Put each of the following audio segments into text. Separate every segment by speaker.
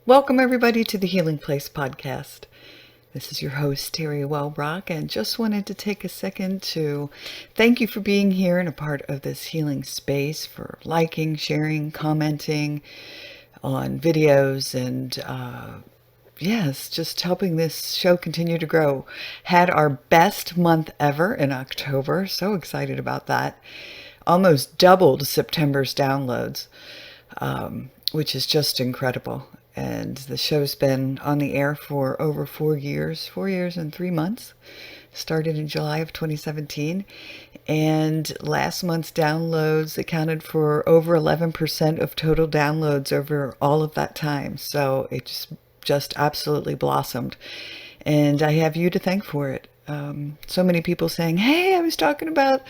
Speaker 1: Welcome, everybody, to the Healing Place podcast. This is your host, Teri Wellbrock, and just wanted to take a second to thank you for being here and a part of this healing space, for liking, sharing, commenting on videos, and yes, just helping this show continue to grow. Had our best month ever in October. So excited about that. Almost doubled September's downloads, which is just incredible. And the show's been on the air for over 4 years and 3 months. Started in July of 2017. And last month's downloads accounted for over 11% of total downloads over all of that time. So it just absolutely blossomed. And I have you to thank for it. So many people saying, hey, I was talking about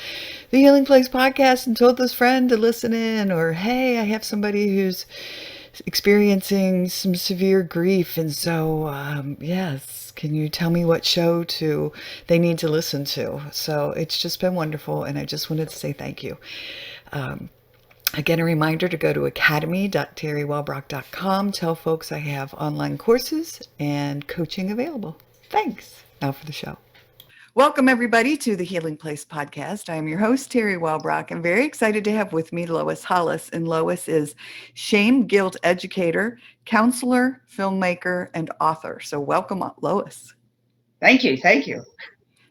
Speaker 1: the Healing Place podcast and told this friend to listen in, or hey, I have somebody who's experiencing some severe grief, and so yes, can you tell me what show they need to listen to? So it's just been wonderful, and I just wanted to say thank you. Again, a reminder to go to academy.teriwellbrock.com. Tell folks I have online courses and coaching available. Thanks. Now for the show. Welcome, everybody, to the Healing Place podcast. I am your host, Teri Wellbrock. I'm very excited to have with me Lois Hollis, and Lois is ShameGuilt Educator, counselor, filmmaker, and author. So welcome, Lois.
Speaker 2: Thank you.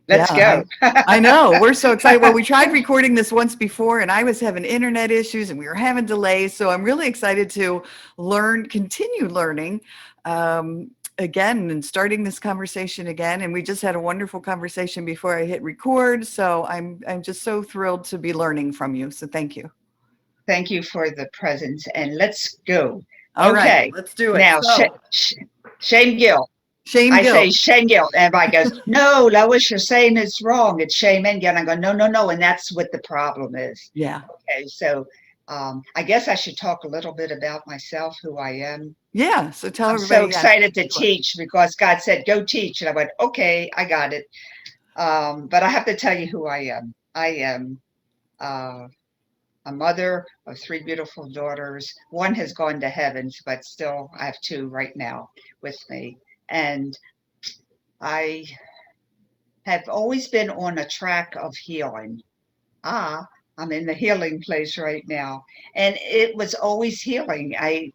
Speaker 2: Let's go.
Speaker 1: I know. We're so excited. Well, we tried recording this once before, and I was having internet issues, and we were having delays. So I'm really excited to continue learning again and starting this conversation again. And we just had a wonderful conversation before I hit record. So I'm just so thrilled to be learning from you. So thank you.
Speaker 2: Thank you for the presence, and let's go.
Speaker 1: All
Speaker 2: okay.
Speaker 1: Right, let's do it.
Speaker 2: Now, shame guilt.
Speaker 1: I
Speaker 2: say shame guilt. Everybody goes, no, Lois, you're saying it's wrong. It's shame and guilt. I go, no. And that's what the problem is.
Speaker 1: Yeah.
Speaker 2: Okay. So I guess I should talk a little bit about myself, who I am.
Speaker 1: Yeah. So tell
Speaker 2: I'm
Speaker 1: everybody.
Speaker 2: I'm so excited to teach because God said, go teach. And I went, okay, I got it. But I have to tell you who I am. I am a mother of 3 beautiful daughters. One has gone to heaven, but still I have 2 right now with me. And I have always been on a track of healing. I'm in the healing place right now. And it was always healing. I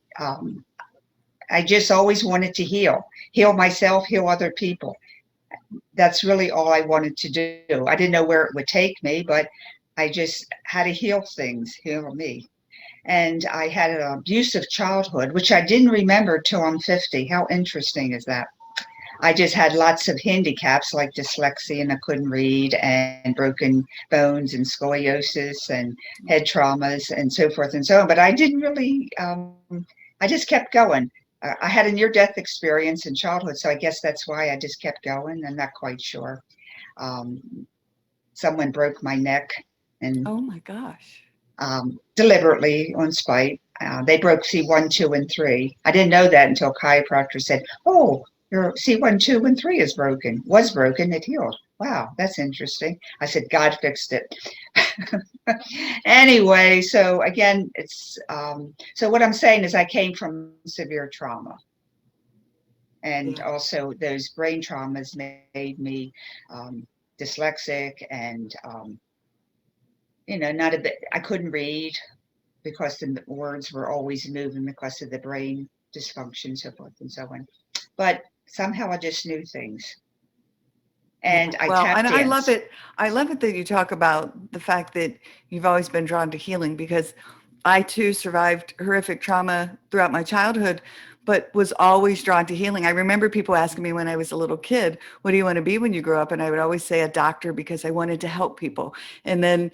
Speaker 2: just always wanted to heal myself, heal other people. That's really all I wanted to do. I didn't know where it would take me, but I just had to heal things, heal me. And I had an abusive childhood, which I didn't remember till I'm 50. How interesting is that? I just had lots of handicaps like dyslexia, and I couldn't read, and broken bones and scoliosis and head traumas and so forth and so on. But I didn't really, I just kept going. I had a near-death experience in childhood, so I guess that's why I just kept going. I'm not quite sure. Someone broke my neck, and
Speaker 1: oh my gosh,
Speaker 2: deliberately on spite. They broke C1, 2, and 3. I didn't know that until chiropractor said, "Oh, your C1, 2, and 3 was broken. It healed." Wow, that's interesting. I said, God fixed it. Anyway, so again, it's so what I'm saying is I came from severe trauma, and also those brain traumas made me dyslexic, and not a bit. I couldn't read because the words were always moving because of the brain dysfunction, so forth and so on. But somehow I just knew things. And I
Speaker 1: love it. I love it that you talk about the fact that you've always been drawn to healing, because I too survived horrific trauma throughout my childhood, but was always drawn to healing. I remember people asking me when I was a little kid, what do you want to be when you grow up? And I would always say a doctor, because I wanted to help people. And then,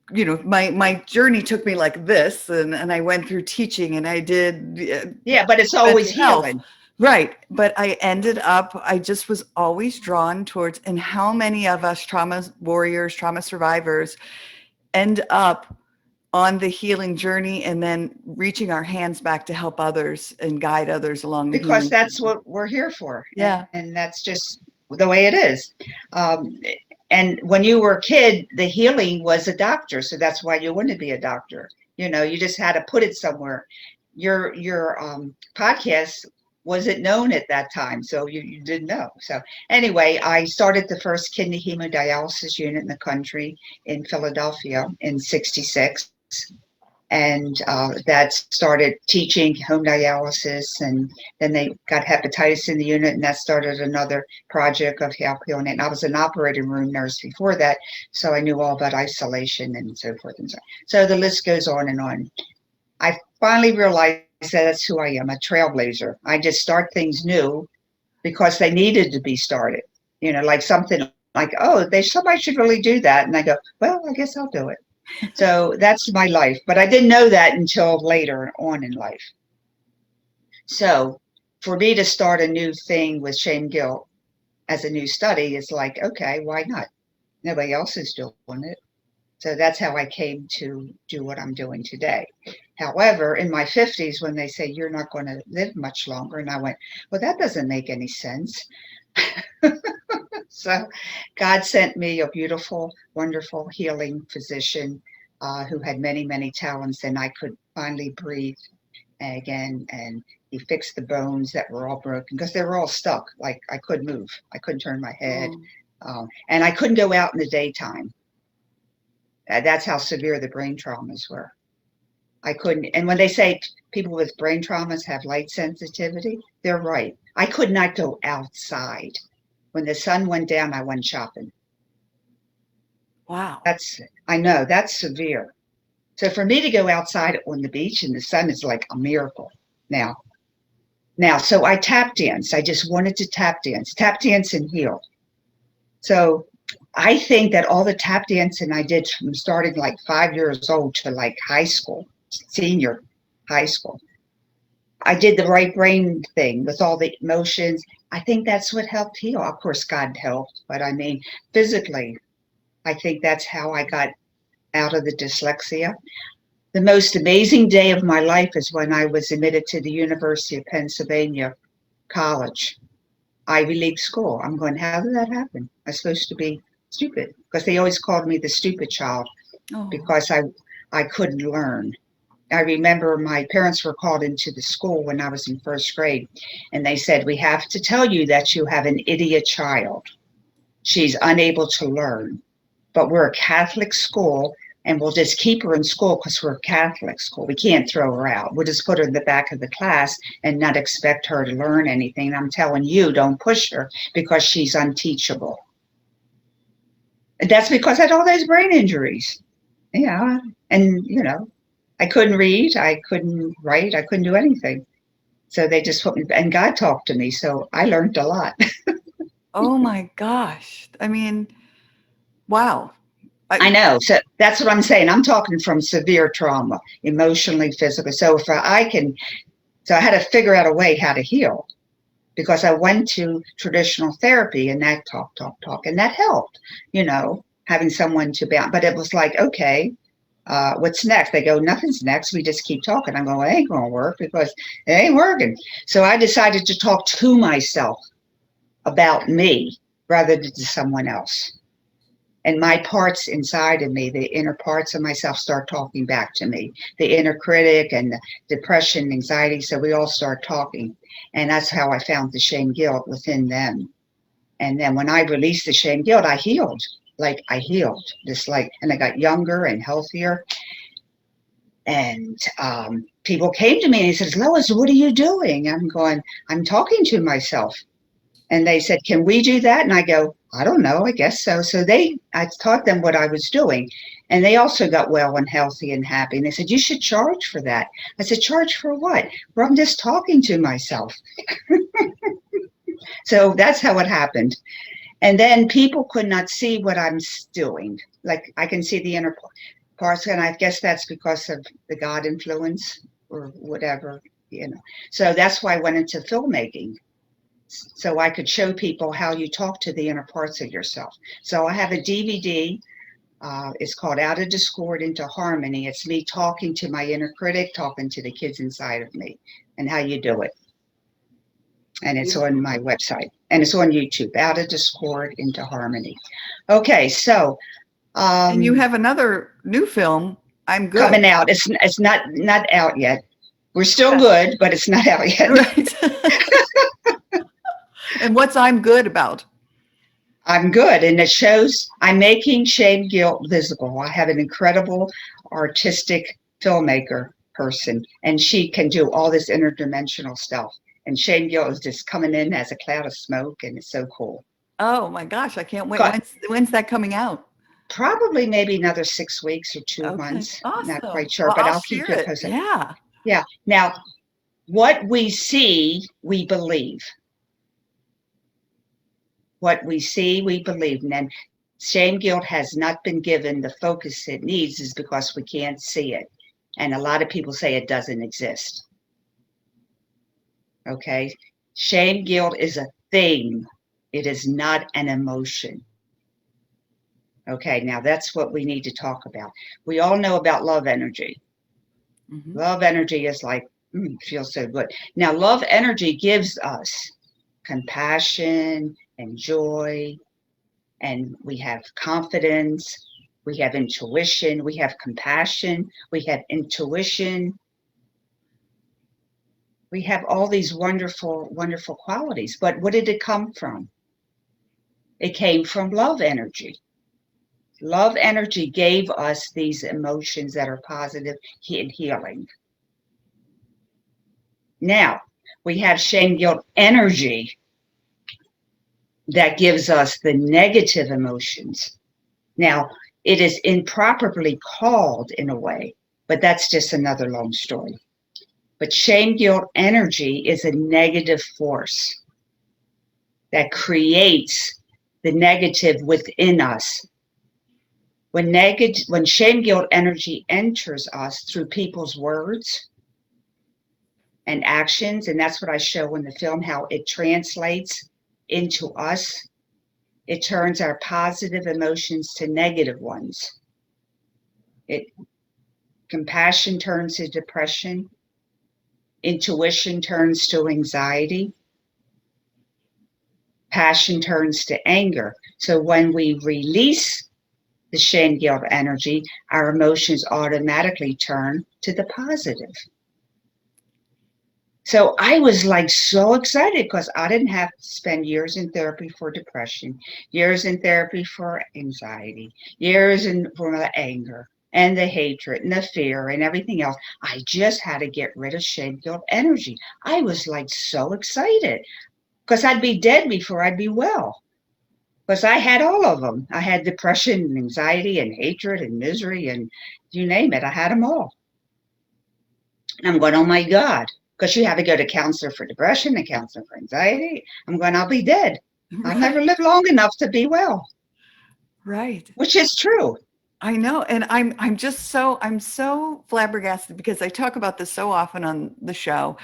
Speaker 1: my journey took me like this, and I went through teaching, and I did.
Speaker 2: Yeah, but it's always healing.
Speaker 1: Right. But I just was always drawn towards, and how many of us trauma warriors, trauma survivors end up on the healing journey and then reaching our hands back to help others and guide others along the
Speaker 2: because that's journey. What we're here for.
Speaker 1: Yeah.
Speaker 2: And that's just the way it is. And when you were a kid, the healing was a doctor. So that's why you wanted to be a doctor. You just had to put it somewhere. your podcast wasn't known at that time, so you didn't know. So anyway, I started the first kidney hemodialysis unit in the country in Philadelphia in '66. And that started teaching home dialysis, and then they got hepatitis in the unit, and that started another project of healing it. And I was an operating room nurse before that, so I knew all about isolation and so forth and so on. So the list goes on and on. I finally realized that that's who I am, a trailblazer. I just start things new because they needed to be started. Like something like, oh, somebody should really do that. And I go, well, I guess I'll do it. So that's my life. But I didn't know that until later on in life. So for me to start a new thing with shame guilt as a new study is like, okay, why not? Nobody else is doing it. So that's how I came to do what I'm doing today. However, in my 50s, when they say you're not going to live much longer, and I went, well, that doesn't make any sense. So God sent me a beautiful, wonderful healing physician who had many, many talents, and I could finally breathe again. And he fixed the bones that were all broken because they were all stuck. Like I couldn't move. I couldn't turn my head. And I couldn't go out in the daytime. That's how severe the brain traumas were. I couldn't. And when they say people with brain traumas have light sensitivity, they're right. I could not go outside. When the sun went down, I went shopping.
Speaker 1: Wow.
Speaker 2: I know, that's severe. So for me to go outside on the beach in the sun is like a miracle now. So I tap dance. I just wanted to tap dance and heal. So I think that all the tap dancing I did from starting like 5 years old to like high school, senior high school, I did the right brain thing with all the emotions. I think that's what helped heal. Of course, God helped, but I mean, physically, I think that's how I got out of the dyslexia. The most amazing day of my life is when I was admitted to the University of Pennsylvania College, Ivy League school. I'm going, how did that happen? I'm supposed to be stupid because they always called me the stupid child because I couldn't learn. I remember my parents were called into the school when I was in first grade, and they said, we have to tell you that you have an idiot child. She's unable to learn, but we're a Catholic school, and we'll just keep her in school because we're a Catholic school. We can't throw her out. We'll just put her in the back of the class and not expect her to learn anything. And I'm telling you, don't push her because she's unteachable. And that's because I had all those brain injuries. Yeah. And, I couldn't read, I couldn't write, I couldn't do anything. So they just put me, and God talked to me. So I learned a lot.
Speaker 1: Oh my gosh. I mean, wow.
Speaker 2: I know. So that's what I'm saying. I'm talking from severe trauma, emotionally, physically. So I had to figure out a way how to heal because I went to traditional therapy and that talk. And that helped, having someone to bounce. But it was like, okay, what's next? They go, nothing's next. We just keep talking. I'm going, it ain't going to work because it ain't working. So I decided to talk to myself about me rather than to someone else. And my parts inside of me, the inner parts of myself start talking back to me, the inner critic and the depression, anxiety. So we all start talking. And that's how I found the shame guilt within them. And then when I released the shame guilt, I healed. And I got younger and healthier. And people came to me and he says, Lois, what are you doing? I'm going, I'm talking to myself. And they said, can we do that? And I go, I don't know, I guess so. So I taught them what I was doing. And they also got well and healthy and happy. And they said, you should charge for that. I said, charge for what? Well, I'm just talking to myself. So that's how it happened. And then people could not see what I'm doing. Like I can see the inner parts. And I guess that's because of the God influence or whatever, So that's why I went into filmmaking. So I could show people how you talk to the inner parts of yourself. So I have a DVD. It's called Out of Discord into Harmony. It's me talking to my inner critic, talking to the kids inside of me, and how you do it. And it's on my website. And it's on YouTube, Out of Discord into Harmony. Okay, so.
Speaker 1: And you have another new film, I'm Good.
Speaker 2: Coming out. It's not out yet. We're still good, but it's not out yet.
Speaker 1: Right. And what's I'm good about?
Speaker 2: I'm good. And it shows I'm making shame guilt visible. I have an incredible artistic filmmaker person, and she can do all this interdimensional stuff. And shame guilt is just coming in as a cloud of smoke, and it's so cool.
Speaker 1: Oh my gosh, I can't wait.
Speaker 2: Got,
Speaker 1: When's that coming out?
Speaker 2: probably maybe another 6 weeks or 2
Speaker 1: Okay,
Speaker 2: months.
Speaker 1: awesome.
Speaker 2: Not quite sure,
Speaker 1: Well,
Speaker 2: but
Speaker 1: I'll
Speaker 2: I'll keep
Speaker 1: share
Speaker 2: you
Speaker 1: it.
Speaker 2: posted.
Speaker 1: Yeah.
Speaker 2: Yeah. Now, what we see, we believe. What we see, we believe. And then shame guilt has not been given the focus it needs is because we can't see it. And a lot of people say it doesn't exist. Okay. Shame guilt is a thing. It is not an emotion. Okay. Now that's what we need to talk about. We all know about love energy. Mm-hmm. Love energy is like, feels so good. Now, love energy gives us compassion and joy, and we have confidence, we have intuition, we have compassion, we have intuition. We have all these wonderful, wonderful qualities. But what did it come from? It came from love energy. Love energy gave us these emotions that are positive and healing. Now, we have shame guilt energy that gives us the negative emotions. Now, it is improperly called in a way, but that's just another long story. But shame guilt energy is a negative force that creates the negative within us. When shame guilt energy enters us through people's words and actions, and that's what I show in the film, how it translates into us, it turns our positive emotions to negative ones. Compassion turns to depression. Intuition turns to anxiety. Passion turns to anger. So when we release the shame guilt energy, our emotions automatically turn to the positive. So I was like so excited because I didn't have to spend years in therapy for depression, years in therapy for anxiety, years for the anger and the hatred and the fear and everything else. I just had to get rid of shame guilt energy. I was like so excited because I'd be dead before I'd be well. Because I had all of them. I had depression and anxiety and hatred and misery and you name it. I had them all. And I'm going, oh my God. Because you have to go to counselor for depression, a counselor for anxiety. I'm going, I'll be dead. Right. I'll never live long enough to be well.
Speaker 1: Right.
Speaker 2: Which is true.
Speaker 1: I know. And I'm so flabbergasted because I talk about this so often on the show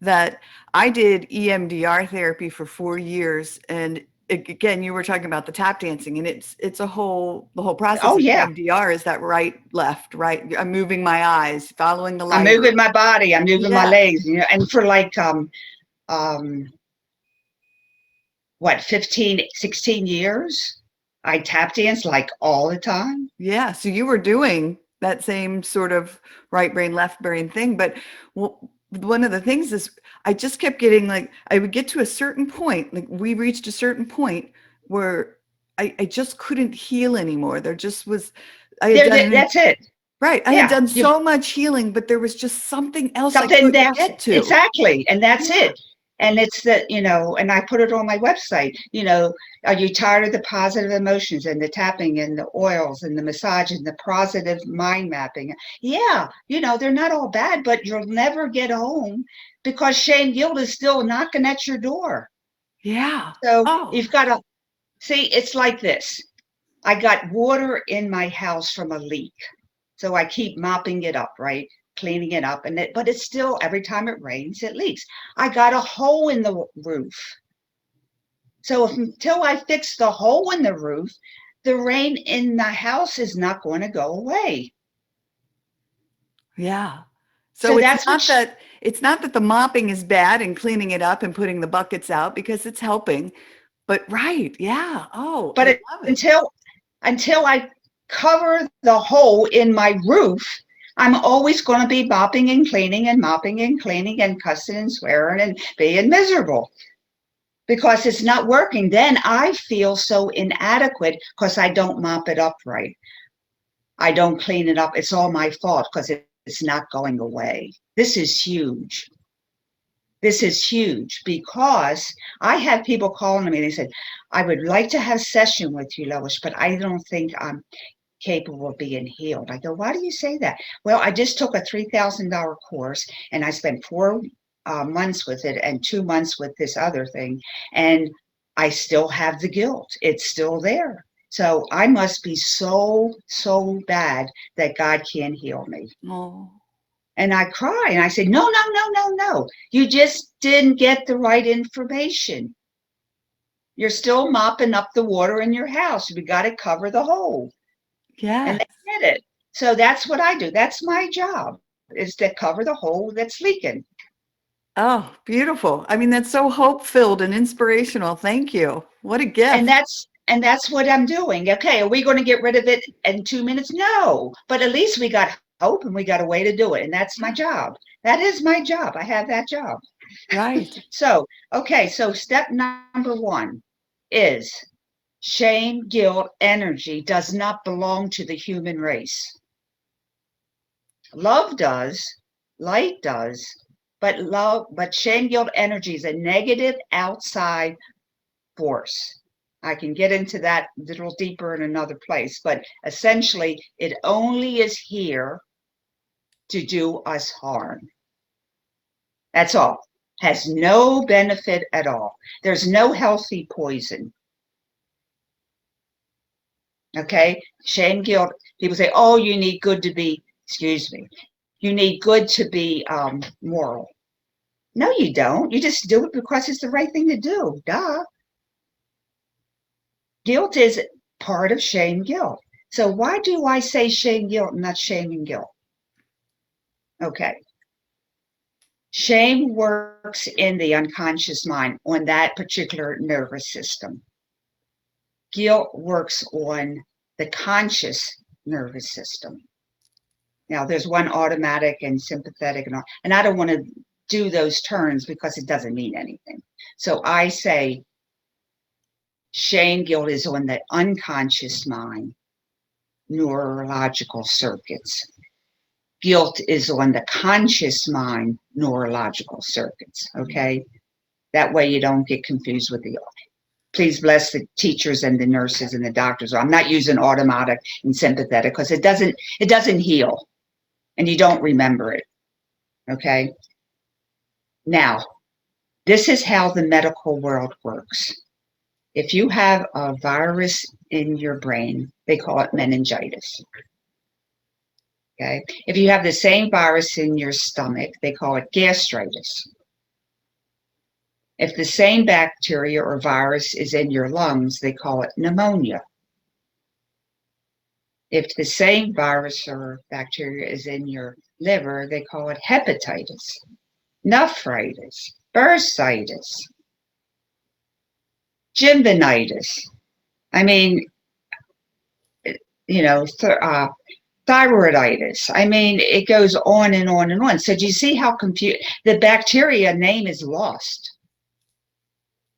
Speaker 1: that I did EMDR therapy for 4 years. And again, you were talking about the tap dancing, and the whole process of EMDR is that right, left, right. I'm moving my eyes, following the light.
Speaker 2: I'm moving my body. I'm moving my legs. You know, and for like 15, 16 years, I tap dance like all the time.
Speaker 1: Yeah. So you were doing that same sort of right brain, left brain thing. But one of the things is I just kept getting like, I would get to a certain point, like we reached a certain point where I just couldn't heal anymore. There just was,
Speaker 2: that's it.
Speaker 1: Right. I had done so much healing, but there was just something else I couldn't get to.
Speaker 2: Exactly. And that's it. And it's that, you know, and I put it on my website, you know, are you tired of the positive emotions and the tapping and the oils and the massage and the positive mind mapping? Yeah, you know, they're not all bad, but you'll never get home because shame guilt is still knocking at your door.
Speaker 1: Yeah.
Speaker 2: So you've got to see, it's like this. I got water in my house from a leak. So I keep mopping it up, right? Cleaning it up, but it's still, every time it rains, it leaks. I got a hole in the roof. So until I fix the hole in the roof, the rain in the house is not going to go away.
Speaker 1: Yeah. So it's not that the mopping is bad and cleaning it up and putting the buckets out because it's helping, but right. Yeah. Oh,
Speaker 2: but until I cover the hole in my roof, I'm always going to be mopping and cleaning and mopping and cleaning and cussing and swearing and being miserable because it's not working. Then I feel so inadequate because I don't mop it up right. I don't clean it up. It's all my fault because it's not going away. This is huge. This is huge because I have people calling me and they said, I would like to have a session with you, Lois, but I don't think I'm capable of being healed. I go, why do you say that? Well, I just took a $3,000 course and I spent 4 months with it and 2 months with this other thing. And I still have the guilt. It's still there. So I must be so bad that God can't heal me.
Speaker 1: Oh.
Speaker 2: And I cry and I say, no. You just didn't get the right information. You're still mopping up the water in your house. We got to cover the hole.
Speaker 1: Yeah.
Speaker 2: And they did it. So that's what I do. That's my job, is to cover the hole that's leaking.
Speaker 1: Oh, beautiful. I mean, that's so hope-filled and inspirational. Thank you. What a gift.
Speaker 2: And that's what I'm doing. Okay, are we going to get rid of it in 2 minutes? No. But at least we got hope and we got a way to do it. And that's my job. That is my job. I have that job.
Speaker 1: Right.
Speaker 2: So, okay, so step number 1 is shame, guilt, energy does not belong to the human race. Love does, light does, but shame, guilt, energy is a negative outside force. I can get into that a little deeper in another place, but essentially it only is here to do us harm. That's all. Has no benefit at all. There's no healthy poison. Okay? Shame, guilt. People say, oh, you need good to be, excuse me, you need good to be moral. No, you don't. You just do it because it's the right thing to do. Duh. Guilt is part of shame, guilt. So why do I say shame, guilt, and not shame and guilt? Okay. Shame works in the unconscious mind on that particular nervous system. Guilt works on the conscious nervous system. Now, there's one automatic and sympathetic, and I don't want to do those terms because it doesn't mean anything. So I say shame, guilt is on the unconscious mind, neurological circuits. Guilt is on the conscious mind, neurological circuits, okay? That way you don't get confused with the, please bless the teachers and the nurses and the doctors. I'm not using automatic and sympathetic because it doesn't heal and you don't remember it, okay? Now, this is how the medical world works. If you have a virus in your brain, they call it meningitis. Okay. If you have the same virus in your stomach, they call it gastritis. If the same bacteria or virus is in your lungs, they call it pneumonia. If the same virus or bacteria is in your liver, they call it hepatitis, nephritis, bursitis, gingivitis. I mean, you know, thyroiditis. I mean, it goes on and on and on. So do you see how the bacteria name is lost?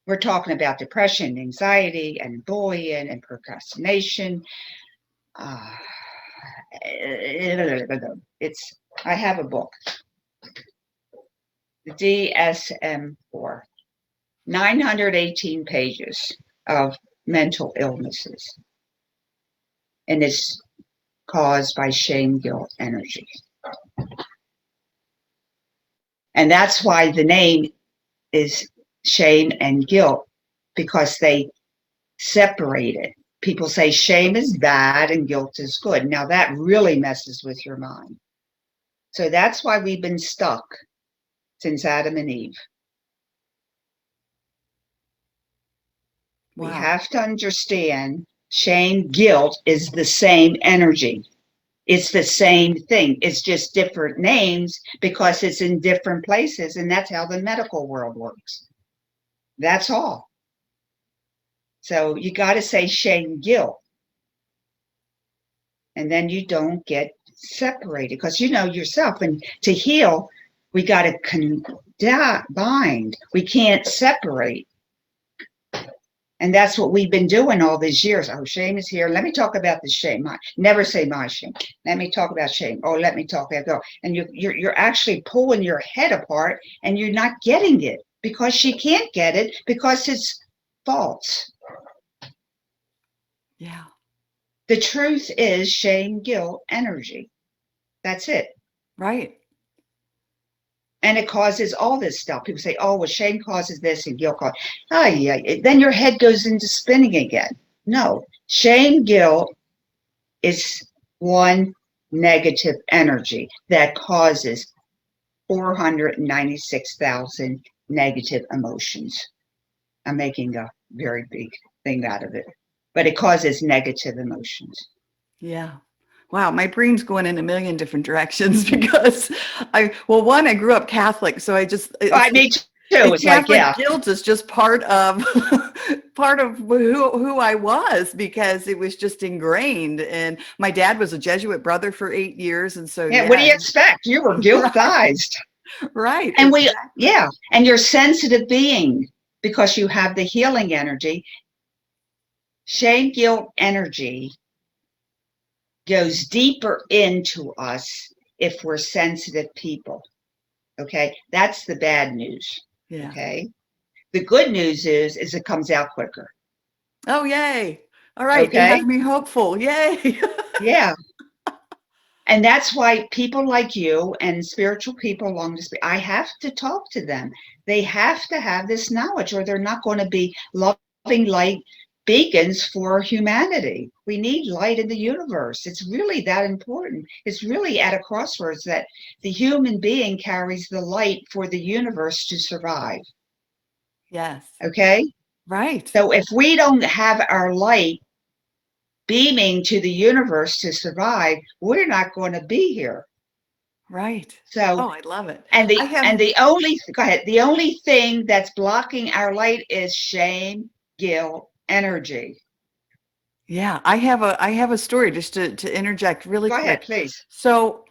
Speaker 2: We're talking about depression, anxiety, and bullying, and procrastination. I have a book, the DSM-4, 918 pages of mental illnesses. And it's caused by shame, guilt, energy. And that's why the name is shame and guilt, because they separate it. People say shame is bad and guilt is good. Now that really messes with your mind. So that's why we've been stuck since Adam and Eve.
Speaker 1: Wow.
Speaker 2: We have to understand shame, guilt is the same energy. It's the same thing. It's just different names because it's in different places, and that's how the medical world works. That's all. So you got to say shame, guilt, and then you don't get separated, because you know yourself, and to heal, we got to bind. We can't separate. And that's what we've been doing all these years. Oh, shame is here. Let me talk about the shame. Never say my shame. Let me talk about shame. Oh, let me talk about go. And you're actually pulling your head apart, and you're not getting it because she can't get it because it's false.
Speaker 1: Yeah.
Speaker 2: The truth is shame, guilt, energy. That's it.
Speaker 1: Right.
Speaker 2: And it causes all this stuff. People say, oh, well, shame causes this and guilt causes. Oh, yeah. Then your head goes into spinning again. No, shame, guilt is one negative energy that causes 496,000 negative emotions. I'm making a very big thing out of it, but it causes negative emotions.
Speaker 1: Yeah. Wow, my brain's going in a million different directions because one, I grew up Catholic, so
Speaker 2: Me too. It's like,
Speaker 1: Catholic
Speaker 2: yeah.
Speaker 1: guilt is just part of part of who I was, because it was just ingrained. And my dad was a Jesuit brother for 8 years, and so
Speaker 2: What do you expect? You were guilt-ized.
Speaker 1: Right.
Speaker 2: And
Speaker 1: Exactly.
Speaker 2: and you're sensitive being because you have the healing energy. Shame, guilt, energy goes deeper into us if we're sensitive people. Okay, that's the bad news.
Speaker 1: Yeah.
Speaker 2: Okay, the good news is it comes out quicker.
Speaker 1: Oh, yay. All right. You
Speaker 2: Okay,
Speaker 1: have me hopeful. Yay.
Speaker 2: yeah. And that's why people like you and spiritual people long to speak. I have to talk to them. They have to have this knowledge, or they're not going to be loving light beacons for humanity. We need light in the universe. It's really that important. It's really at a crossroads that the human being carries the light for the universe to survive.
Speaker 1: Yes.
Speaker 2: Okay?
Speaker 1: Right.
Speaker 2: So if we don't have our light beaming to the universe to survive, we're not going to be here.
Speaker 1: Right.
Speaker 2: So,
Speaker 1: Oh, I love it.
Speaker 2: and
Speaker 1: I have
Speaker 2: the only go ahead, the only thing that's blocking our light is shame, guilt, energy.
Speaker 1: Yeah, I have a story just to interject really
Speaker 2: Go ahead,
Speaker 1: quick.
Speaker 2: please.
Speaker 1: So,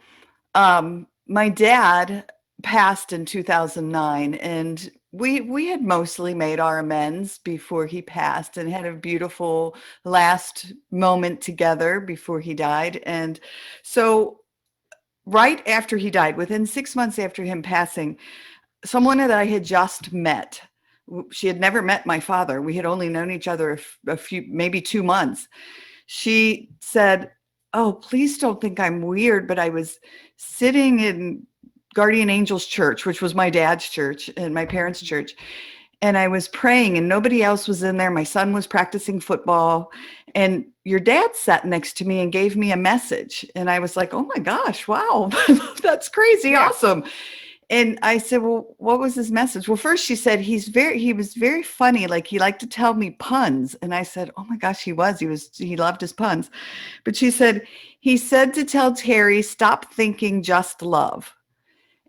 Speaker 1: my dad passed in 2009, and we had mostly made our amends before he passed, and had a beautiful last moment together before he died. And so right after he died, within 6 months after him passing, someone that I had just met, she had never met my father. We had only known each other a few, maybe 2 months. She said, "Oh, please don't think I'm weird, but I was sitting in Guardian Angels Church, which was my dad's church and my parents' church, and I was praying, and nobody else was in there. My son was practicing football, and your dad sat next to me and gave me a message." And I was like, "Oh my gosh, wow, that's crazy,
Speaker 2: Yeah.
Speaker 1: awesome." And I said, "Well, what was his message?" Well, first she said he was very funny, like he liked to tell me puns. And I said, "Oh my gosh, he loved his puns." But she said, he said to tell Teri, stop thinking, just love.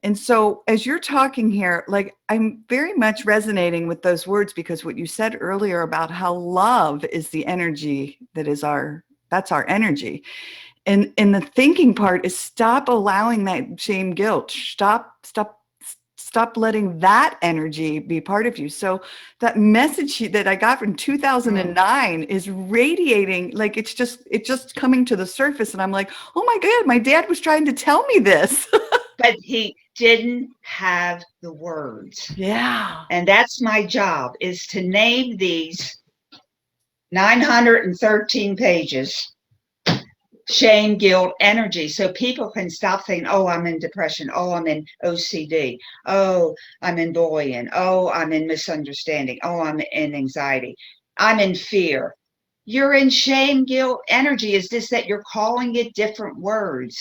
Speaker 1: And so as you're talking here, like I'm very much resonating with those words, because what you said earlier about how love is the energy that's our energy. And the thinking part is stop allowing that shame, guilt. Stop letting that energy be part of you. So that message that I got from 2009 is radiating, like it's just coming to the surface. And I'm like, oh my God, my dad was trying to tell me this.
Speaker 2: But he didn't have the words.
Speaker 1: Yeah.
Speaker 2: And that's my job, is to name these 913 pages shame, guilt, energy, so people can stop saying, oh, I'm in depression, oh, I'm in OCD, oh, I'm in bullying, oh, I'm in misunderstanding, oh, I'm in anxiety, I'm in fear. You're in shame, guilt, energy. Is this that you're calling it different words?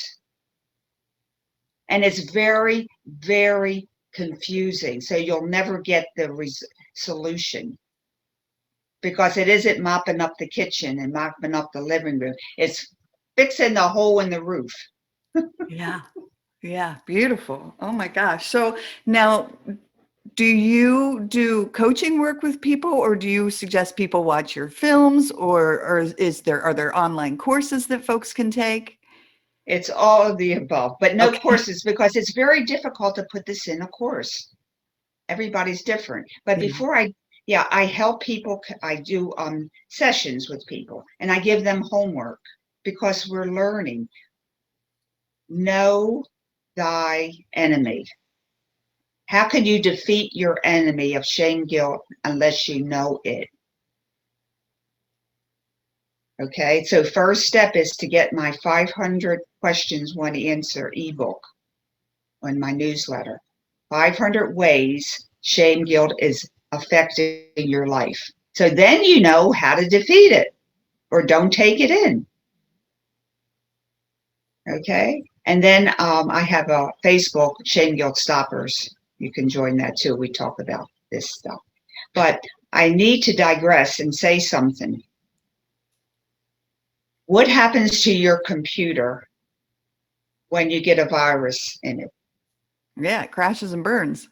Speaker 2: And it's very, very confusing. So you'll never get the solution, because it isn't mopping up the kitchen and mopping up the living room. It's fixing the hole in the roof.
Speaker 1: Yeah. Yeah. Beautiful. Oh my gosh. So now, do you do coaching work with people, or do you suggest people watch your films, or are there online courses that folks can take?
Speaker 2: It's all of the above, but no
Speaker 1: Okay.
Speaker 2: courses because it's very difficult to put this in a course. Everybody's different. But
Speaker 1: Yeah.
Speaker 2: before I help people. I do sessions with people and I give them homework because we're learning. Know thy enemy. How can you defeat your enemy of shame, guilt, unless you know it? Okay, so first step is to get my 500 questions, one answer ebook on my newsletter. 500 ways shame, guilt is affecting your life. So then you know how to defeat it or don't take it in. Okay, and then I have a Facebook, Shame, Guilt Stoppers. You can join that too. We talk about this stuff. But I need to digress and say something. What happens to your computer when you get a virus in it?
Speaker 1: Yeah, it crashes and burns.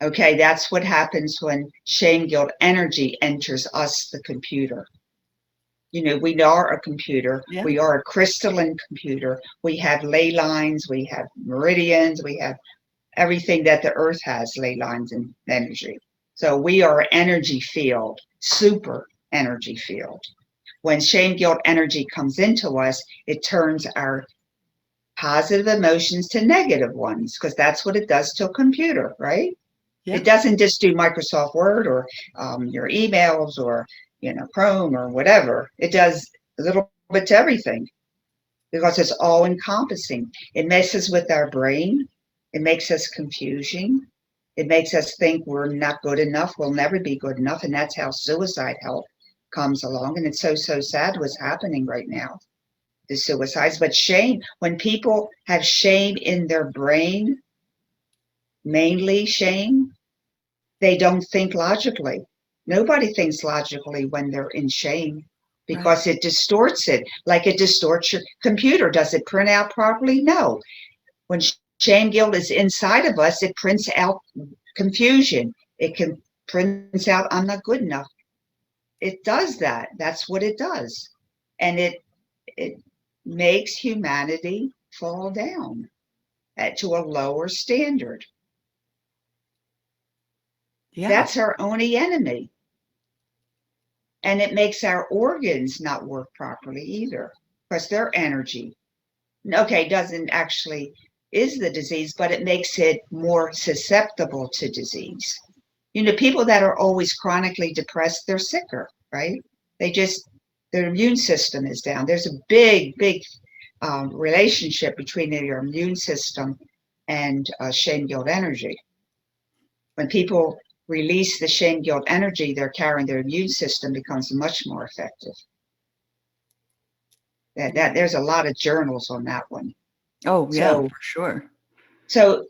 Speaker 2: Okay, that's what happens when shame, guilt, energy enters us, the computer. You know, we are a computer.
Speaker 1: Yeah.
Speaker 2: We are a crystalline computer. We have ley lines, we have meridians, we have everything that the earth has, ley lines and energy. So we are an energy field, super energy field. When shame, guilt, energy comes into us, it turns our positive emotions to negative ones because that's what it does to a computer, right?
Speaker 1: Yeah.
Speaker 2: It doesn't just do Microsoft Word or your emails or Chrome or whatever. It does a little bit to everything because it's all encompassing. It messes with our brain. It makes us confusing. It makes us think we're not good enough. We'll never be good enough. And that's how suicide help comes along. And it's so sad what's happening right now, the suicides. But shame, when people have shame in their brain, mainly shame, they don't think logically. Nobody thinks logically when they're in shame because
Speaker 1: Right.
Speaker 2: it distorts it, like it distorts your computer. Does it print out properly? No. When shame, guilt is inside of us, it prints out confusion. It can prints out, I'm not good enough. It does that. That's what it does. And it makes humanity fall down to a lower standard.
Speaker 1: Yeah.
Speaker 2: That's our only enemy. And it makes our organs not work properly either because their energy, okay, doesn't actually is the disease, but it makes it more susceptible to disease. People that are always chronically depressed, they're sicker, right? Their immune system is down. There's a big relationship between your immune system and shame, guilt, energy. When people release the shame, guilt, energy they're carrying, their immune system becomes much more effective. That there's a lot of journals on that one.
Speaker 1: Oh, yeah,
Speaker 2: So,
Speaker 1: for sure.
Speaker 2: so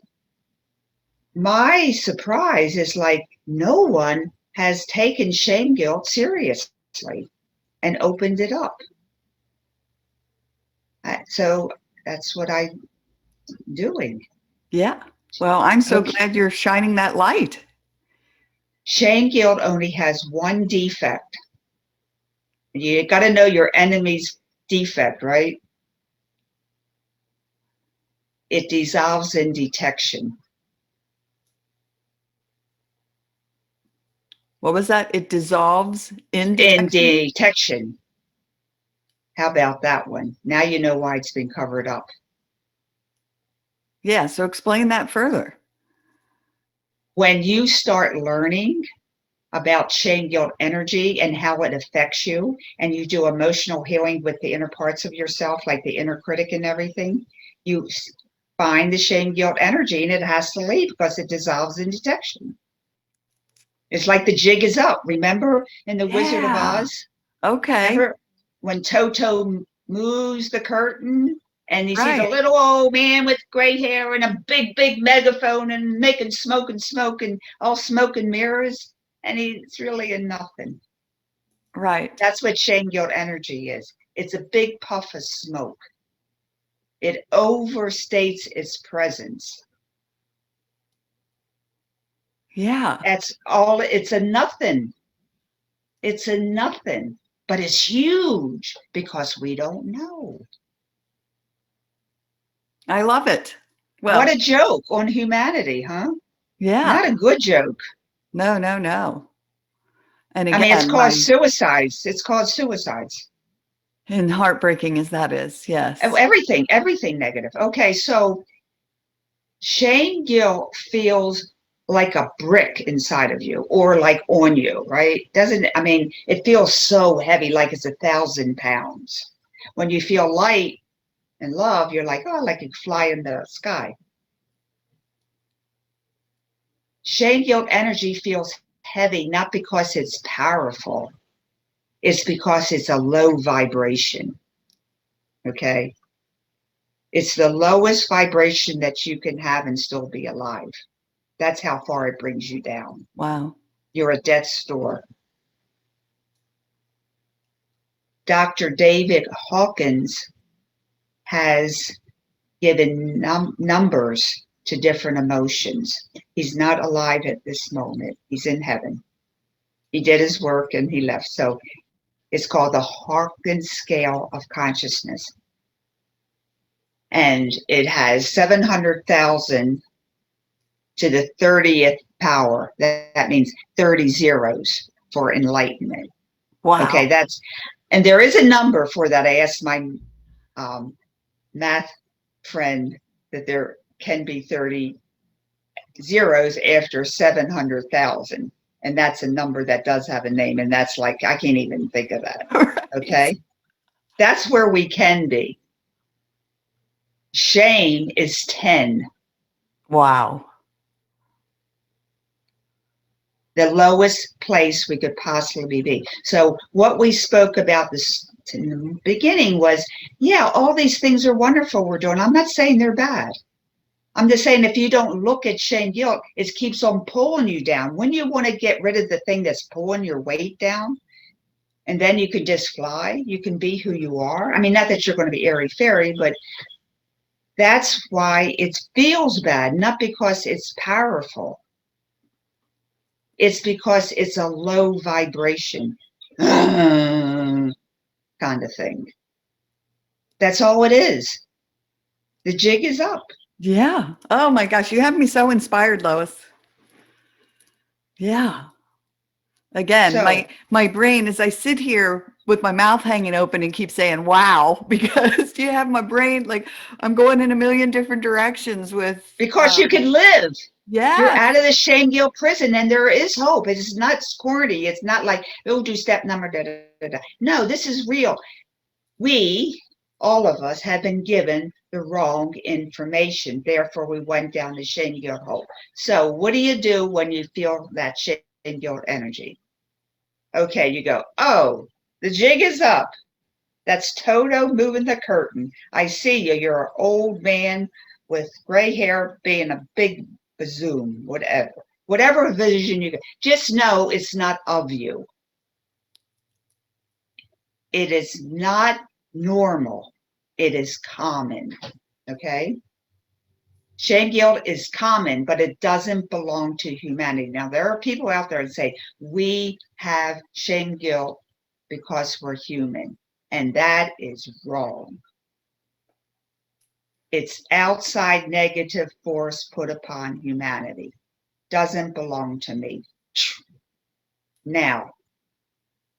Speaker 2: my surprise is like no one has taken shame, guilt seriously and opened it up. So that's what I'm doing.
Speaker 1: Yeah. Well, I'm so
Speaker 2: Okay.
Speaker 1: glad you're shining that light.
Speaker 2: Shame, guilt only has one defect. You got to know your enemy's defect, right? It dissolves in detection.
Speaker 1: What was that? It dissolves in
Speaker 2: In
Speaker 1: detection?
Speaker 2: detection. How about that one? Now you know why it's been covered up.
Speaker 1: Yeah, so explain that further.
Speaker 2: When you start learning about shame, guilt, energy and how it affects you, and you do emotional healing with the inner parts of yourself, like the inner critic and everything, you find the shame, guilt, energy, and it has to leave because it dissolves in detection. It's like the jig is up. Remember in The Wizard of
Speaker 1: Yeah.
Speaker 2: Oz?
Speaker 1: Okay.
Speaker 2: Remember when Toto moves the curtain and you see the
Speaker 1: Right.
Speaker 2: little old man with gray hair and a big megaphone and making smoke and all smoke and mirrors, and he's really in nothing.
Speaker 1: Right.
Speaker 2: That's what shame, guilt, energy is. It's a big puff of smoke. It overstates its presence.
Speaker 1: Yeah.
Speaker 2: That's all. It's a nothing. It's a nothing, but it's huge because we don't know.
Speaker 1: I love it.
Speaker 2: What
Speaker 1: Well,
Speaker 2: a joke on humanity, huh? Not
Speaker 1: yeah.
Speaker 2: a good joke.
Speaker 1: No, no, no. And
Speaker 2: I mean, it's
Speaker 1: again,
Speaker 2: called suicides. It's called suicides.
Speaker 1: and heartbreaking as that is, yes.
Speaker 2: Everything negative. Okay, so shame guilt feels like a brick inside of you or like on you, right? Doesn't, I mean, it feels so heavy, like it's 1,000 pounds. When you feel light and love, you're like, oh, like you fly in the sky. Shame guilt energy feels heavy, not because it's powerful, it's because it's a low vibration. Okay. It's the lowest vibration that you can have and still be alive. That's how far it brings you down.
Speaker 1: Wow.
Speaker 2: You're a death's door. Dr. David Hawkins has given numbers to different emotions. He's not alive at this moment. He's in heaven. He did his work and he left. So it's called the Hearken scale of consciousness. And it has 700,000 to the 30th power. That means 30 zeros for enlightenment. Okay,
Speaker 1: Wow.
Speaker 2: and there is a number for that. I asked my math friend that there can be 30 zeros after 700,000. And that's a number that does have a name. And that's like, I can't even think of that.
Speaker 1: Right.
Speaker 2: Okay. That's where we can be. Shame is 10.
Speaker 1: Wow.
Speaker 2: The lowest place we could possibly be. So what we spoke about this in the beginning was, yeah, all these things are wonderful we're doing. I'm not saying they're bad. I'm just saying if you don't look at shame guilt, it keeps on pulling you down. When you want to get rid of the thing that's pulling your weight down, and then you can just fly, you can be who you are. I mean, not that you're going to be airy fairy, but that's why it feels bad, not because it's powerful. It's because it's a low vibration kind of thing. That's all it is. The jig is up.
Speaker 1: Yeah. Oh my gosh, you have me so inspired, Lois. Yeah. Again,
Speaker 2: So,
Speaker 1: my brain, as I sit here with my mouth hanging open and keep saying wow, because you have my brain like I'm going in a million different directions with
Speaker 2: because you can live. You're
Speaker 1: yes.
Speaker 2: out of the shame guilt prison and there is hope. It's not squirty. It's not like, oh, do step number, da, da, da, da. No, this is real. We, all of us, have been given the wrong information. Therefore, we went down the shame guilt hole. So what do you do when you feel that shame guilt energy? Okay, you go, oh, the jig is up. That's Toto moving the curtain. I see you. You're an old man with gray hair being a big bazoom, whatever. Whatever vision you get. Just know it's not of you. It is not normal. It is common. Okay? Shame guilt is common, but it doesn't belong to humanity. Now, there are people out there that say, we have shame guilt because we're human. And that is wrong. It's outside negative force put upon humanity. Doesn't belong to me. Now,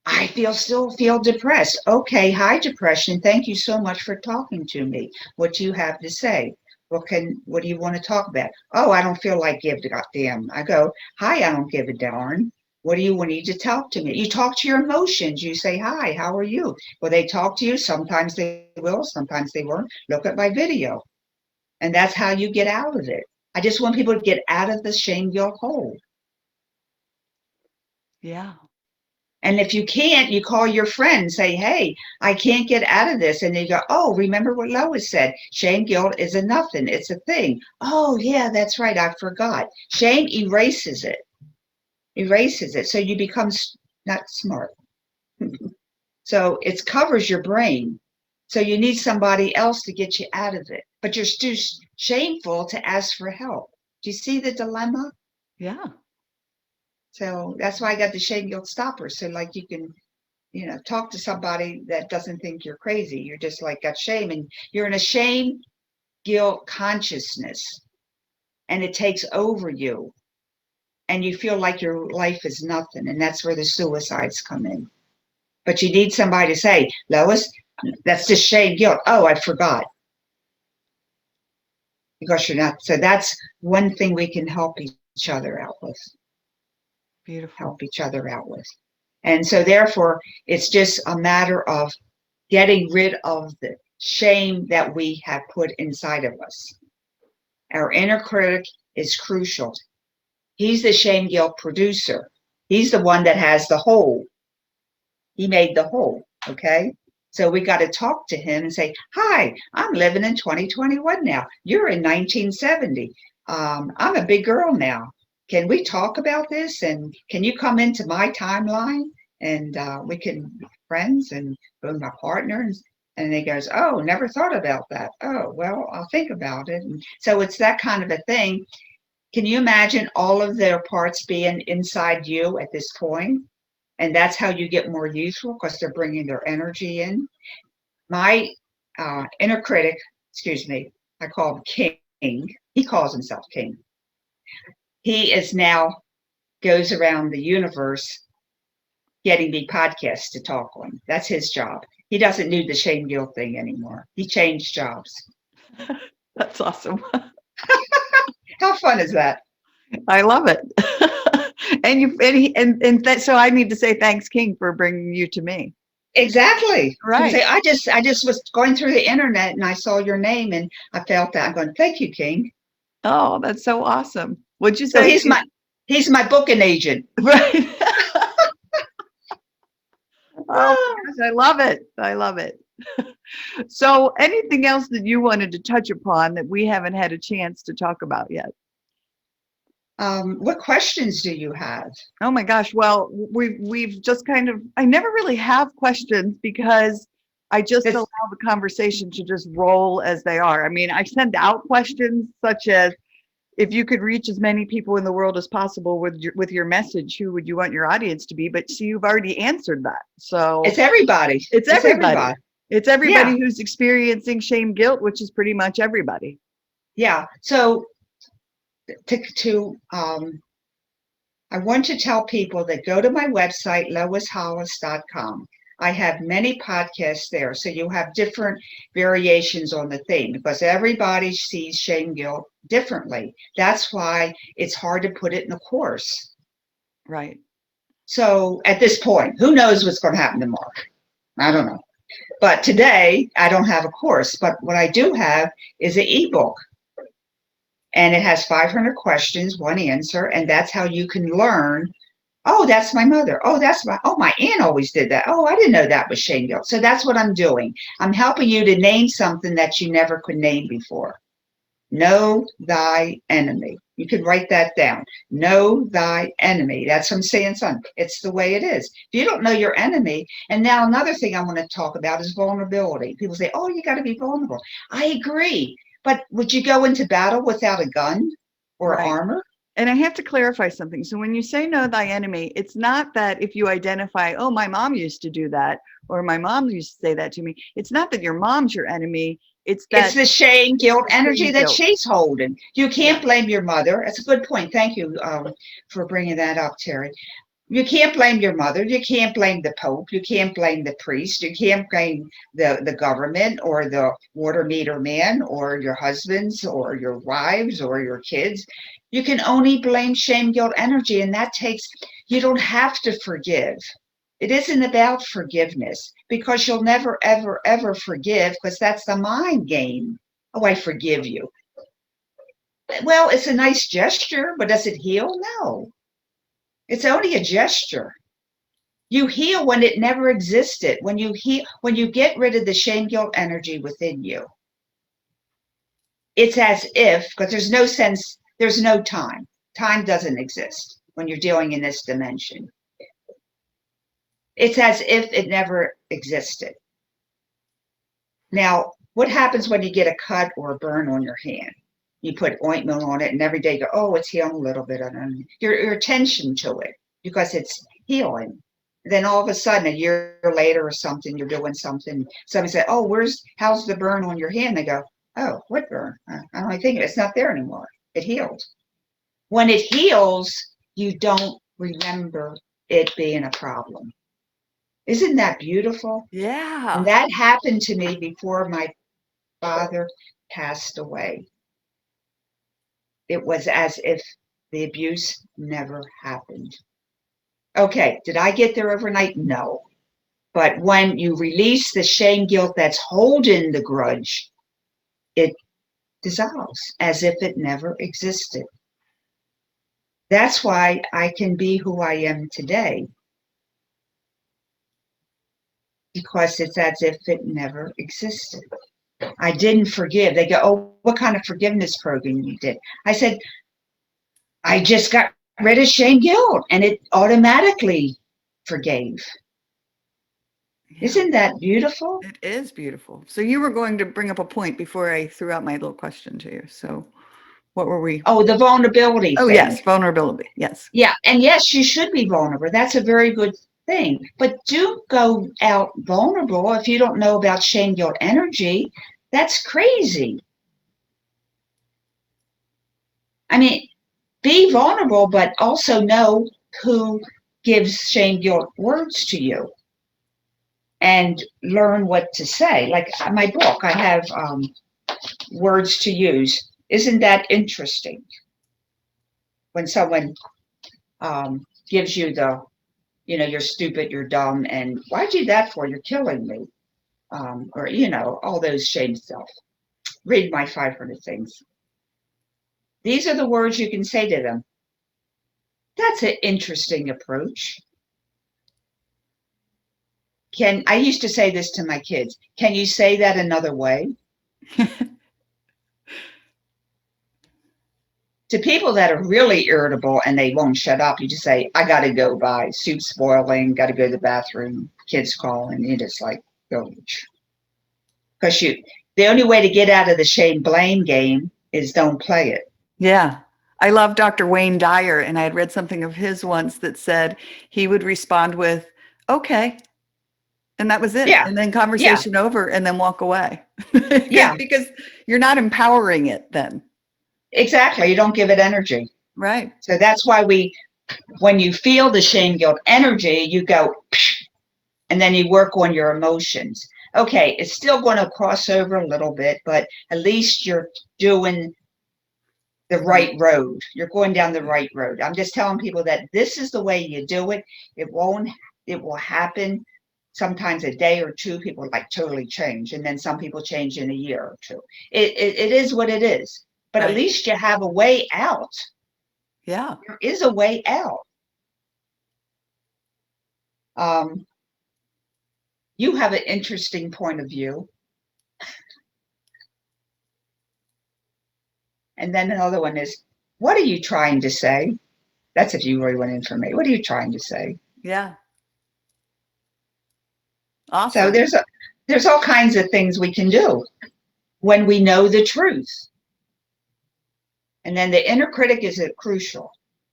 Speaker 2: I still feel depressed. Okay, hi depression. Thank you so much for talking to me. What do you have to say? What do you want to talk about? Oh, I don't feel like give a goddamn. I go, hi, I don't give a darn. What do you need to talk to me? You talk to your emotions. You say, hi, how are you? Well, they talk to you. Sometimes they will, sometimes they won't. Look at my video. And that's how you get out of it. I just want people to get out of the shame guilt hole.
Speaker 1: Yeah.
Speaker 2: And if you can't, you call your friend and say, hey, I can't get out of this. And they go, oh, remember what Lois said? Shame guilt is a nothing. It's a thing. Oh, yeah, that's right. I forgot. Shame erases it. Erases it. So you become not smart. So it covers your brain. So you need somebody else to get you out of it. But you're too shameful to ask for help. Do you see the dilemma?
Speaker 1: Yeah.
Speaker 2: So that's why I got the shame guilt stopper. So like you can, talk to somebody that doesn't think you're crazy. You're just like got shame and you're in a shame guilt consciousness, and it takes over you, and you feel like your life is nothing, and that's where the suicides come in. But you need somebody to say, Lois, that's just shame, guilt. Oh, I forgot. Because you're not. So that's one thing we can help each other out with.
Speaker 1: Beautiful.
Speaker 2: Help each other out with. And so therefore, it's just a matter of getting rid of the shame that we have put inside of us. Our inner critic is crucial. He's the shame guilt producer. He's the one that has the hole. He made the hole, okay? So we got to talk to him and say, hi, I'm living in 2021 now. You're in 1970. I'm a big girl now. Can we talk about this? And can you come into my timeline? And we can be friends and be my partners. And he goes, oh, never thought about that. Oh, well, I'll think about it. And so it's that kind of a thing. Can you imagine all of their parts being inside you at this point? And that's how you get more youthful, because they're bringing their energy in. My inner critic, excuse me, I call him King. He calls himself King. He is now goes around the universe getting me podcasts to talk on. That's his job. He doesn't do the shame guilt thing anymore. He changed jobs.
Speaker 1: That's awesome.
Speaker 2: How fun is that?
Speaker 1: I love it. So I need to say thanks, King, for bringing you to me.
Speaker 2: Exactly.
Speaker 1: Right.
Speaker 2: Say, I just was going through the internet and I saw your name and I felt that. I'm going, thank you, King.
Speaker 1: Oh, that's so awesome. What'd you
Speaker 2: So
Speaker 1: say?
Speaker 2: he's my booking agent.
Speaker 1: Right. Oh, gosh, I love it. I love it. So anything else that you wanted to touch upon that we haven't had a chance to talk about yet?
Speaker 2: What questions do you have?
Speaker 1: Oh my gosh. Well, we've just I never really have questions because I just allow the conversation to just roll as they are. I mean, I send out questions such as, if you could reach as many people in the world as possible with your message, who would you want your audience to be? But see, you've already answered that. So
Speaker 2: it's everybody.
Speaker 1: It's everybody. It's everybody
Speaker 2: Yeah.
Speaker 1: who's experiencing shame guilt, which is pretty much everybody.
Speaker 2: Yeah. So I want to tell people that go to my website, loishollis.com. I have many podcasts there, so you have different variations on the theme, because everybody sees shame guilt differently. That's why it's hard to put it in a course.
Speaker 1: Right.
Speaker 2: So at this point, who knows what's going to happen tomorrow? I don't know. But today, I don't have a course. But what I do have is an ebook. And it has 500 questions, one answer, and that's how you can learn. Oh, that's my mother. Oh, my aunt always did that. Oh, I didn't know that was shame guilt. So that's what I'm doing. I'm helping you to name something that you never could name before. Know thy enemy. You could write that down. Know thy enemy. That's what I'm saying, son. It's the way it is. If you don't know your enemy, and now another thing I want to talk about is vulnerability. People say, oh, you got to be vulnerable. I agree. But would you go into battle without a gun or armor?
Speaker 1: And I have to clarify something. So when you say know thy enemy, it's not that if you identify, oh, my mom used to do that, or my mom used to say that to me. It's not that your mom's your enemy. It's
Speaker 2: the shame, guilt energy that
Speaker 1: guilt.
Speaker 2: She's holding. You can't blame your mother. That's a good point. Thank you for bringing that up, Teri. You can't blame your mother. You can't blame the Pope. You can't blame the priest. You can't blame the government or the water meter man or your husbands or your wives or your kids. You can only blame shame, guilt, energy, and that takes, you don't have to forgive. It isn't about forgiveness, because you'll never, ever, ever forgive, because that's the mind game. Oh, I forgive you. Well, it's a nice gesture, but does it heal? No. It's only a gesture. You heal when it never existed. When you get rid of the shame, guilt energy within you. It's as if, because there's no sense, there's no time. Time doesn't exist when you're dealing in this dimension. It's as if it never existed. Now, what happens when you get a cut or a burn on your hand? You put ointment on it, and every day you go, oh, it's healing a little bit. Your attention to it, because it's healing. Then all of a sudden, a year later or something, you're doing something. Somebody say, oh, how's the burn on your hand? They go, Oh, what burn? I don't think it's not there anymore. It healed. When it heals, you don't remember it being a problem. Isn't that beautiful? And
Speaker 1: Yeah.
Speaker 2: that happened to me before my father passed away. It was as if the abuse never happened. Okay, did I get there overnight? No. But when you release the shame guilt that's holding the grudge, it dissolves as if it never existed. That's why I can be who I am today, because it's as if it never existed. I didn't forgive. They go, oh, what kind of forgiveness program you did? I said, I just got rid of shame guilt and it automatically forgave.
Speaker 1: Yeah.
Speaker 2: Isn't that beautiful?
Speaker 1: It is beautiful. So you were going to bring up a point before I threw out my little question to you. So what were we?
Speaker 2: Oh, the vulnerability
Speaker 1: Oh,
Speaker 2: thing.
Speaker 1: yes, vulnerability. Yes.
Speaker 2: Yeah, and yes, you should be vulnerable. That's a very good thing. But do go out vulnerable if you don't know about shame guilt energy. That's crazy. I mean, be vulnerable, but also know who gives shame guilt words to you and learn what to say. Like my book, I have words to use. Isn't that interesting? When someone gives you the, you're stupid, you're dumb, and why'd you do that for? You're killing me. Or, all those shame stuff. Read my 500 things. These are the words you can say to them. That's an interesting approach. I used to say this to my kids. Can you say that another way? To people that are really irritable and they won't shut up, you just say, I got to go by. Soup's boiling, got to go to the bathroom, kids calling. You just like, go. Because the only way to get out of the shame blame game is don't play it.
Speaker 1: Yeah. I love Dr. Wayne Dyer, and I had read something of his once that said he would respond with, okay. And that was it.
Speaker 2: Yeah.
Speaker 1: And then conversation over and then walk away.
Speaker 2: Yeah.
Speaker 1: Because you're not empowering it then.
Speaker 2: Exactly. You don't give it energy.
Speaker 1: Right.
Speaker 2: So that's why when you feel the shame guilt energy, you go, and then you work on your emotions. Okay, it's still going to cross over a little bit, but at least you're doing the right road. You're going down the right road. I'm just telling people that this is the way you do it. It will happen sometimes a day or two. People like totally change. And then some people change in a year or two. It is what it is. But at least you have a way out.
Speaker 1: Yeah.
Speaker 2: There is a way out. You have an interesting point of view. And then another one is, what are you trying to say? That's if you really went in for me. What are you trying to say?
Speaker 1: Yeah. Awesome.
Speaker 2: So there's all kinds of things we can do when we know the truth. And then the inner critic is crucial.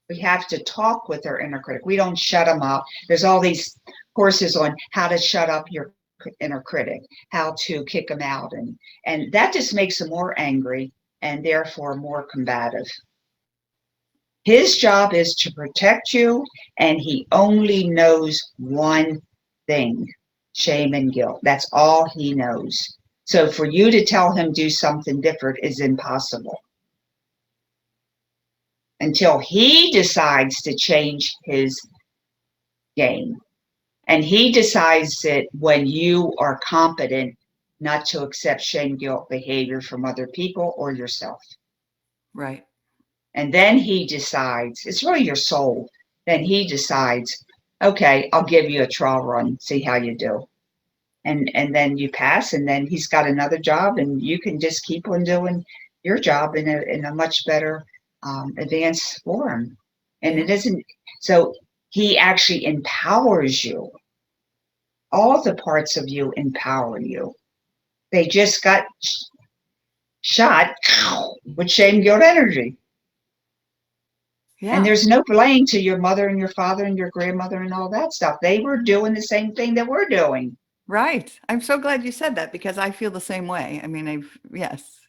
Speaker 2: We have to talk with our inner critic. We don't shut them up. There's all these courses on how to shut up your inner critic, how to kick them out. And that just makes them more angry and therefore more combative. His job is to protect you, and he only knows one thing: shame and guilt. That's all he knows. So for you to tell him do something different is impossible until he decides to change his game. And he decides it when you are competent not to accept shame, guilt behavior from other people or yourself.
Speaker 1: Right.
Speaker 2: And then he decides, it's really your soul. Then he decides, okay, I'll give you a trial run, see how you do. And then you pass, and then he's got another job, and you can just keep on doing your job in a much better advanced form. And it isn't, so he actually empowers you. All the parts of you empower you. They just got shot with shame, guilt, energy. Yeah. And there's no blame to your mother and your father and your grandmother and all that stuff. They were doing the same thing that we're doing.
Speaker 1: Right. I'm so glad you said that, because I feel the same way. I mean, yes.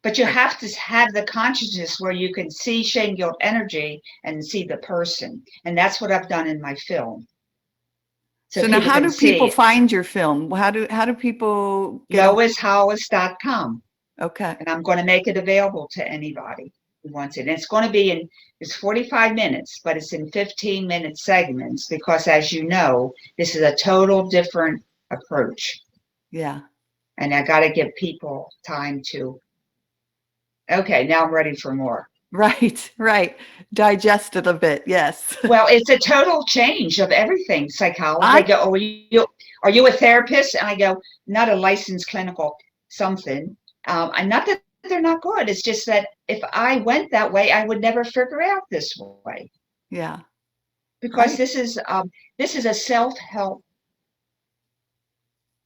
Speaker 2: But you have to have the consciousness where you can see shame, guilt, energy and see the person. And that's what I've done in my film. So
Speaker 1: now
Speaker 2: people
Speaker 1: how
Speaker 2: can
Speaker 1: do people
Speaker 2: see
Speaker 1: find your film? How do people get
Speaker 2: LoisHollis.com.
Speaker 1: Okay.
Speaker 2: And I'm going to make it available to anybody who wants it. And it's going to be it's 45 minutes, but it's in 15-minute segments because, as you know, this is a total different approach.
Speaker 1: Yeah.
Speaker 2: And I got to give people time to, okay, now I'm ready for more.
Speaker 1: Right, right. Digest it a bit. Yes.
Speaker 2: Well, it's a total change of everything. Psychology. I go, are you a therapist? And I go, not a licensed clinical something. And not that they're not good. It's just that if I went that way, I would never figure out this way.
Speaker 1: Yeah.
Speaker 2: Because
Speaker 1: Right.
Speaker 2: this is a self-help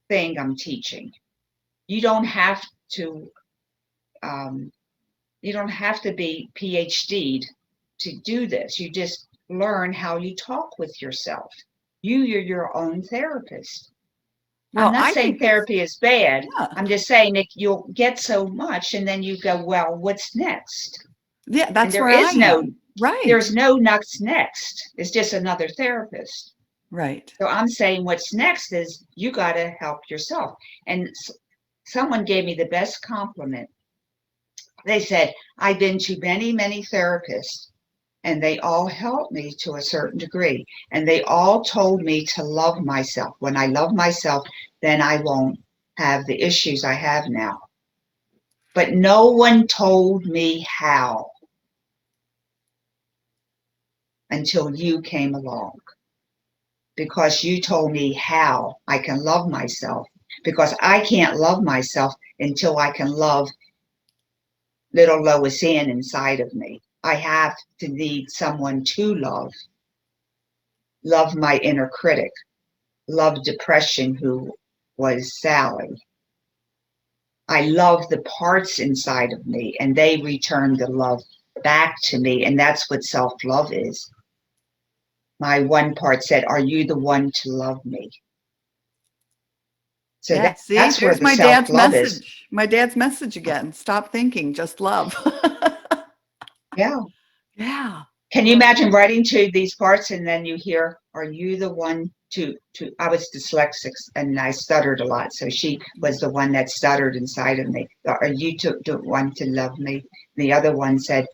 Speaker 2: thing I'm teaching. You don't have to be PhD'd to do this. You just learn how you talk with yourself. You're your own therapist.
Speaker 1: Well,
Speaker 2: I'm not
Speaker 1: I
Speaker 2: saying
Speaker 1: think it's,
Speaker 2: therapy is bad.
Speaker 1: yeah.
Speaker 2: I'm just saying that you'll get so much and then you go, well, what's next?
Speaker 1: Yeah,
Speaker 2: And
Speaker 1: that's
Speaker 2: there
Speaker 1: where I
Speaker 2: is no,
Speaker 1: am. Right.
Speaker 2: there's no next. It's just another therapist.
Speaker 1: Right.
Speaker 2: So I'm saying what's next is you got to help yourself. And someone gave me the best compliment. They said, I've been to many, many therapists, and they all helped me to a certain degree. And they all told me to love myself. When I love myself, then I won't have the issues I have now. But no one told me how until you came along. Because you told me how I can love myself. Because I can't love myself until I can love little Lois Ann inside of me. I have to need someone to love my inner critic, love depression, who was Sally. I love the parts inside of me, and they return the love back to me, and that's what self-love is. My one part said, are you the one to love me? So
Speaker 1: Yeah. See,
Speaker 2: that's where
Speaker 1: there's
Speaker 2: the
Speaker 1: my dad's
Speaker 2: self-love is.
Speaker 1: message. My dad's message again. Stop thinking, just love.
Speaker 2: Yeah.
Speaker 1: Yeah.
Speaker 2: Can you imagine writing to these parts and then you hear, are you the one to I was dyslexic and I stuttered a lot. So she was the one that stuttered inside of me. Are you the one to love me? The other one said,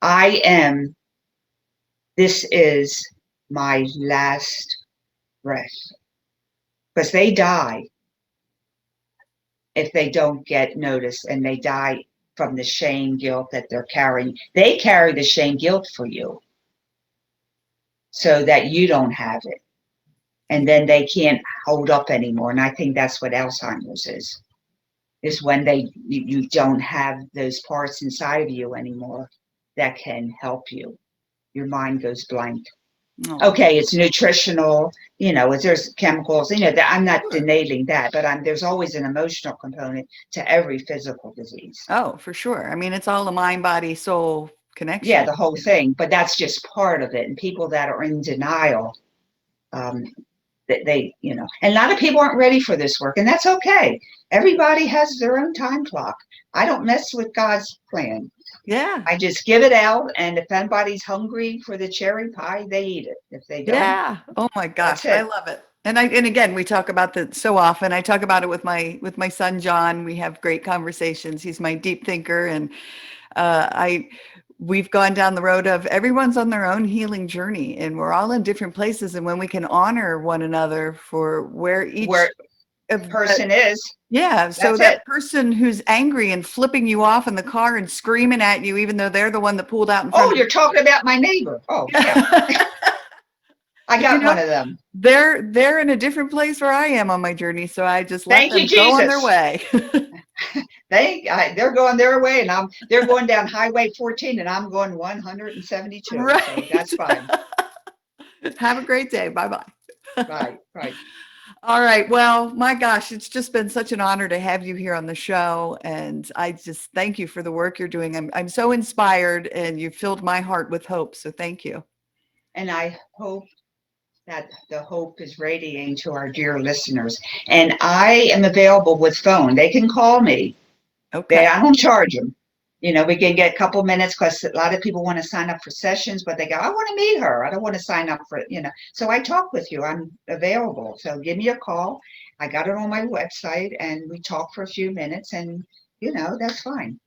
Speaker 2: I am, this is my last breath. Because they die if they don't get noticed, and they die from the shame, guilt that they're carrying. They carry the shame, guilt for you so that you don't have it. And then they can't hold up anymore. And I think that's what Alzheimer's is when you don't have those parts inside of you anymore that can help you. Your mind goes blank.
Speaker 1: Oh.
Speaker 2: Okay, it's nutritional, there's chemicals, that I'm not denying that, but there's always an emotional component to every physical disease.
Speaker 1: Oh, for sure. I mean, it's all a mind, body, soul connection.
Speaker 2: Yeah, the whole thing, but that's just part of it. And people that are in denial, that they, and a lot of people aren't ready for this work, and that's okay. Everybody has their own time clock. I don't mess with God's plan.
Speaker 1: Yeah.
Speaker 2: I just give it out, and if anybody's hungry for the cherry pie, they eat it. If they don't,
Speaker 1: yeah. Oh my gosh, I love it. And again, we talk about that so often. I talk about it with my son John. We have great conversations. He's my deep thinker, and we've gone down the road of everyone's on their own healing journey, and we're all in different places. And when we can honor one another for where each
Speaker 2: person is.
Speaker 1: Yeah. So that person who's angry and flipping you off in the car and screaming at you, even though they're the one that pulled out in front of you.
Speaker 2: Oh, you're talking about my neighbor. Oh, yeah. I got one of them.
Speaker 1: They're in a different place where I am on my journey. So I just let them go on their way.
Speaker 2: They're going their way, and they're going down Highway 14, and I'm going 172.
Speaker 1: Right.
Speaker 2: So that's fine.
Speaker 1: Have a great day. Bye-bye.
Speaker 2: Right.
Speaker 1: All right. Well, my gosh, it's just been such an honor to have you here on the show. And I just thank you for the work you're doing. I'm so inspired, and you filled my heart with hope. So thank you.
Speaker 2: And I hope that the hope is radiating to our dear listeners. And I am available with phone. They can call me.
Speaker 1: Okay.
Speaker 2: I don't charge them. We can get a couple minutes because a lot of people want to sign up for sessions, but they go, I want to meet her. I don't want to sign up for it. So I talk with you. I'm available. So give me a call. I got it on my website and we talk for a few minutes and, that's fine.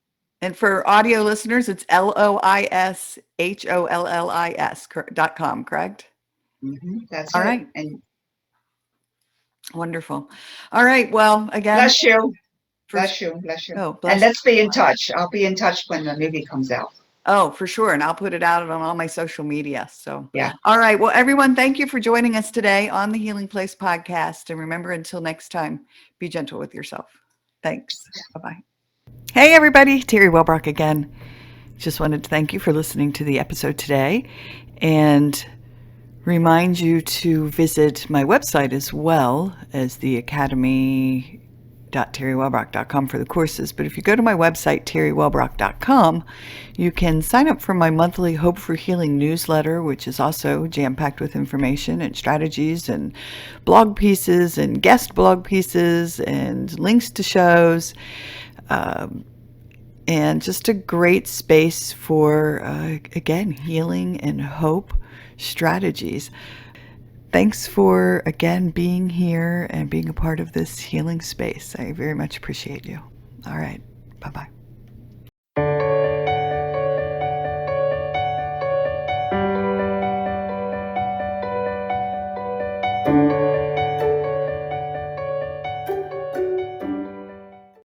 Speaker 1: And for audio listeners, it's LoisHollis.com, correct?
Speaker 2: That's
Speaker 1: All
Speaker 2: it.
Speaker 1: right.
Speaker 2: And
Speaker 1: Wonderful. All right. Well, again,
Speaker 2: bless you.
Speaker 1: for,
Speaker 2: Bless you. Bless you.
Speaker 1: oh,
Speaker 2: And
Speaker 1: bless
Speaker 2: let's be in touch. I'll be in touch when the movie comes out.
Speaker 1: Oh, for sure. And I'll put it out on all my social media. So,
Speaker 2: Yeah.
Speaker 1: All right. Well, everyone, thank you for joining us today on the Healing Place podcast. And remember, until next time, be gentle with yourself. Thanks. Bye-bye. Hey, everybody. Teri Wellbrock again. Just wanted to thank you for listening to the episode today and remind you to visit my website as well as the academy.teriwellbrock.com for the courses. But if you go to my website, teriwellbrock.com, you can sign up for my monthly Hope for Healing newsletter, which is also jam-packed with information and strategies and blog pieces and guest blog pieces and links to shows. And just a great space for, again, healing and hope strategies. Thanks for, again, being here and being a part of this healing space. I very much appreciate you. All right. Bye-bye.